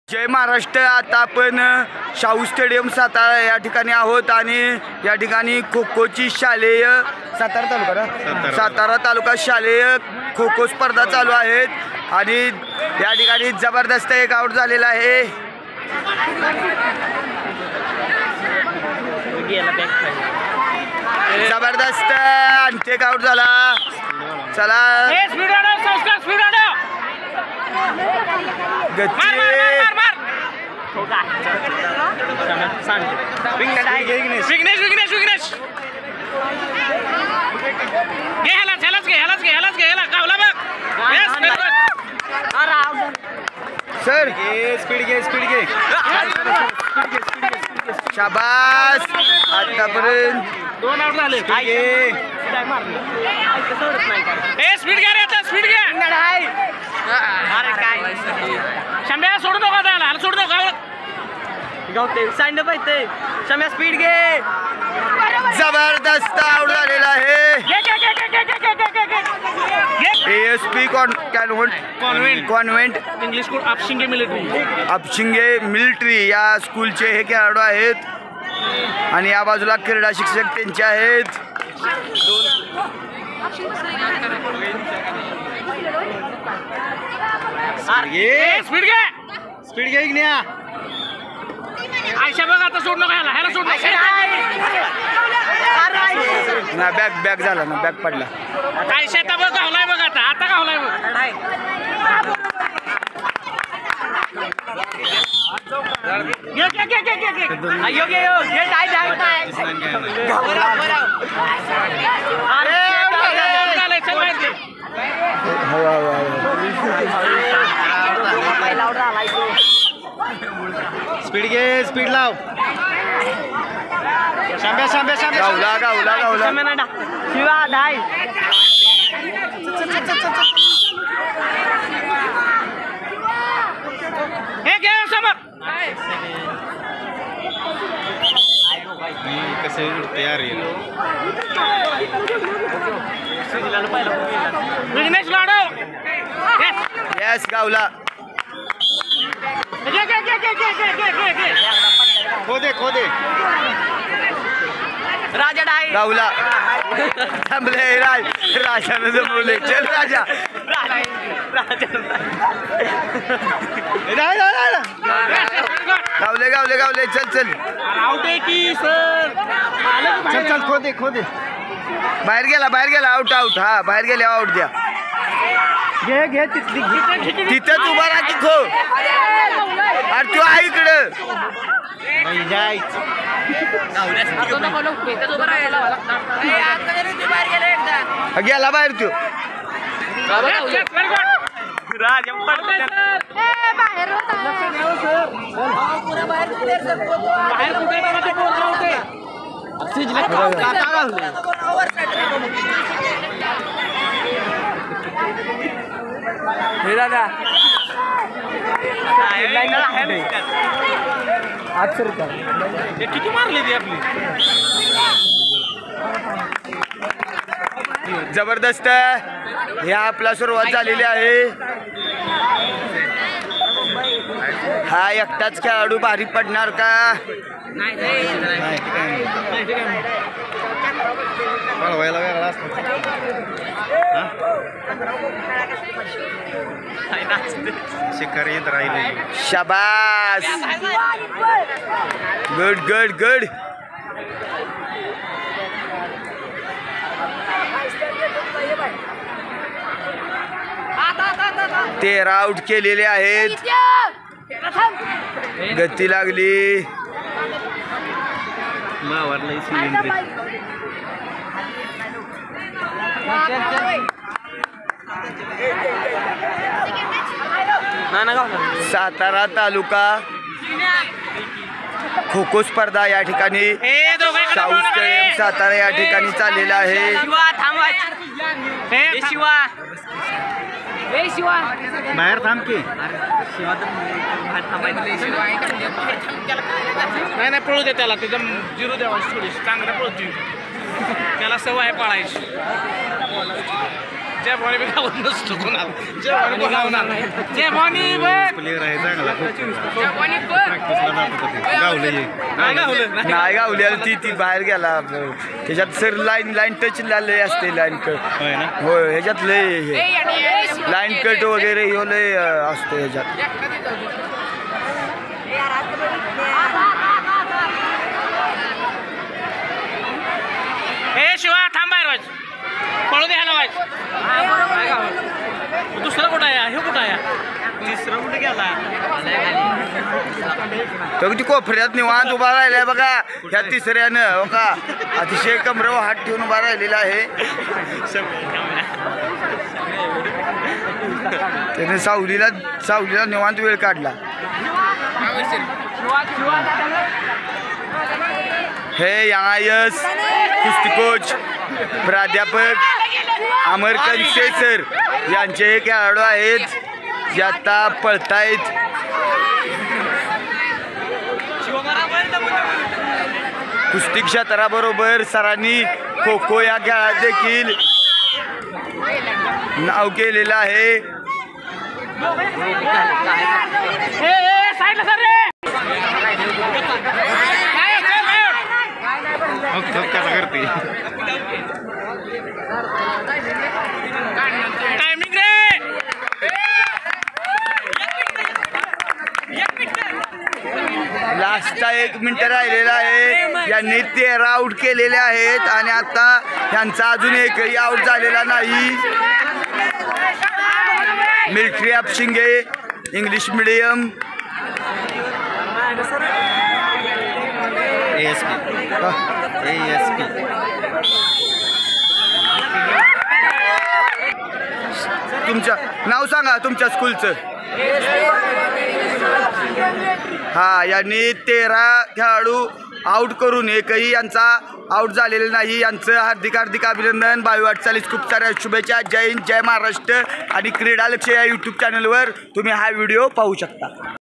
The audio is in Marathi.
जय महाराष्ट्र। आता आपण शाहू स्टेडियम सातारा या ठिकाणी आहोत आणि या ठिकाणी खो खोची शालेय सातारा तालुका शालेय खो खो स्पर्धा चालू आहेत आणि या ठिकाणी जबरदस्त एक आउट झालेला आहे। जबरदस्त आणखी एक आउट झाला। चला सर स्पीड घे शाबास। आतापर्यंत 2 आउट झाले। स्पीड घ्या रे, स्पीड घ्या। अरे काय शम्या सोडू नका त्याला, सोडू नका गावते सांड पाहिजे। शम्या स्पीड घे। जबरदस्त आउट झालेला आहे। ASP convent English school Apshinge military या स्कूलचे हे खेळाडू आहेत आणि या बाजूला क्रीडा शिक्षक त्यांचे आहेत। स्पीड घे इग्निया। आयशा बघ आता सोड नका ह्याला सोड ना बॅक झाला ना, बॅक पडला। आयशा आता बघ गावलाय बघ, आता गावलाय बघ। स्पीड घे, स्पीड लाव। गावला शिवा डाय हे घे समोर। कसे तयार बिजनेस लाडो यस गावला। खोदे राजा डाय गावला। थांबले राजानं जमवले। चल राजा गावले चल आउट आहे की सर। चल खोदे बाहेर गेला आउट हा बाहेर गेले आउट द्या। घे तिथंच उभा राहा की खो। अरे तू आहे इकडं गेला बाहेर तू। हे दादा किती मारली ती आपली। जबरदस्त ह्या आपला सुरुवात झालेली आहे। हा एकटाच खेळाडू भारी पडणार का? शाबास गुड 13 आउट केलेले आहेत। गती लागली। सातारा तालुका खो खो स्पर्धा या ठिकाणी शाहू स्टेडियम सातारा या ठिकाणी चाललेला आहे। बाहेर थांब की। नाही पळू दे त्याला, त्याचा जिरो द्यावा थोडीशी चांगलं पळतो त्याला, सवय आहे पळायची। नाही गावली ती बाहेर गेला त्याच्यात सर लाईन टच लय असते लाईन कट होय ह्याच्यात लय लाईन कट वगैरे ह्यो लय असतो ह्याच्यात. ए शिवा थांब बाहेर वाज पळू दे ह्याला वाज. दुसरा कुठं आहे हे कुठं आहे तिसरं कुठे गेला तो किती कोपऱ्यात निवांत उभा राहिलाय बघा ह्या तिसऱ्यानं हो का अतिशय कमरेवर हात ठेवून उभा राहिलेला आहे. त्याने सावलीला निवांत वेळ काढला. हे यस कुस्ती कोच प्राध्यापक अमर कनसे सर यांचे हे खेळाडू आहेत जे आता पळतायत. कुस्ती क्षेत्राबरोबर सरांनी खो खो या खेळात देखील नाव केलेलं आहे. टायमिंग रे लास्टचा 1 मिनिट राहिलेला आहे. यांनी 13 आऊट केलेले आहेत आणि आता यांचा अजून एकही आऊट झालेला नाही. मिलिटरी हापशिंगे इंग्लिश मीडियम तुमचं नाव सांगा तुमच्या स्कूलचं. हा यांनी 13 खेळाडू आऊट करून एकही यांचा आऊट झालेला नाही. यांचं हार्दिक अभिनंदन. 22 वाटचालीस खूप साऱ्या शुभेच्छा. जय हिंद जय महाराष्ट्र. आणि क्रीडा लक्ष या यूट्यूब चॅनलवर तुम्ही हा व्हिडिओ पाहू शकता.